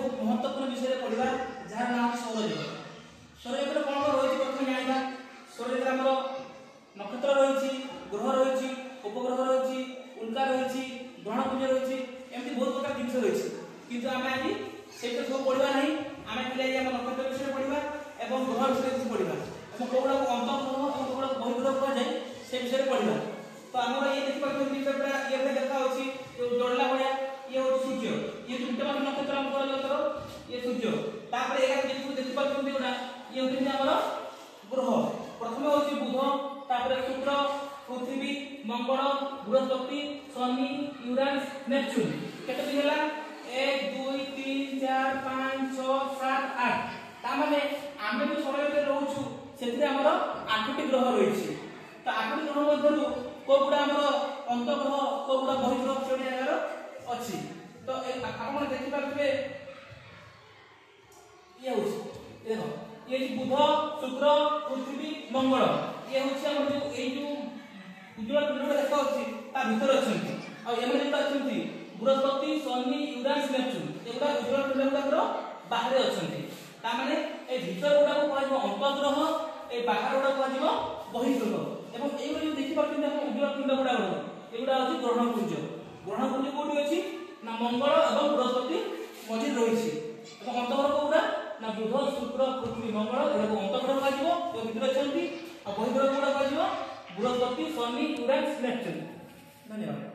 बहुत महत्वपूर्ण विषय पढ़ा जार नाम सौरजगत। सौरजगत कौन कौन रही प्रथम जाना सौरजगत आम नक्षत्र रही ग्रह रही उपग्रह रही उल्का रही ग्रहपुंज रही एमती बहुत प्रकार जिन रही किंतु आम आज से सब पढ़ा ना आम खाली आम नक्षत्र विषय पढ़ा और ग्रह विषय किसी पढ़ा और कौड़ा अंतग्रह और कौड़ा बहिर्ग्रह कह जाए से विषय पढ़ा। तो आम ये देखिए ये देखा जोड़ला भाया ये हूँ सूर्य ये दुईटा नक्षत्र आम सौरजगतर ये सूर्य तापर एक देखिए गोटा ये हूँ आम ग्रह प्रथम हूँ बुध तापर शुक्र पृथ्वी मंगल बृहस्पति शनि यूरानस नेपच्यून केते दिन है 1 2 3 4 5 6 7 8 ता माने आमे जो सौरजगत रहउछु सेति हमर 8टी ग्रह रहिछि। तो 8टी ग्रह मध्यरु कोगुडा हमर अंतग्रह कोगुडा बहिर्ग्रह सेठी जगार अछि। तो आपण देखि पाबे ये होछि देखो ये बुध शुक्र पृथ्वी मंगल ये होछि हमर जो ए जो उज्जवल पिंड देखा होछि ता भीतर अछंती आ एमे जेता अछंती बृहस्पति शनि यूरानस नेपच्यून एगुडा उज्जवल पिंड गुडा बाहर अछंती ता माने ए भीतर गुडा को कहजो अंतग्रह ए बाहर गुडा को कहजो बहिर्ग्रह एवं एगुडा जो देखि पाछन हम उज्जवल पिंड गुडा एगुडा होछि ग्रहपुंज कोठी अछि ना मंगल एवं बृहस्पति मझि रहिछि एवं अंतग्रह गुडा ना बुध शुक्र पृथ्वी मंगल एगुडा अंतग्रह कहजो ए भीतर अछंती आ बहिर्ग्रह गुडा कहजो बृहस्पति शनि यूरानस नेपच्यून। धन्यवाद।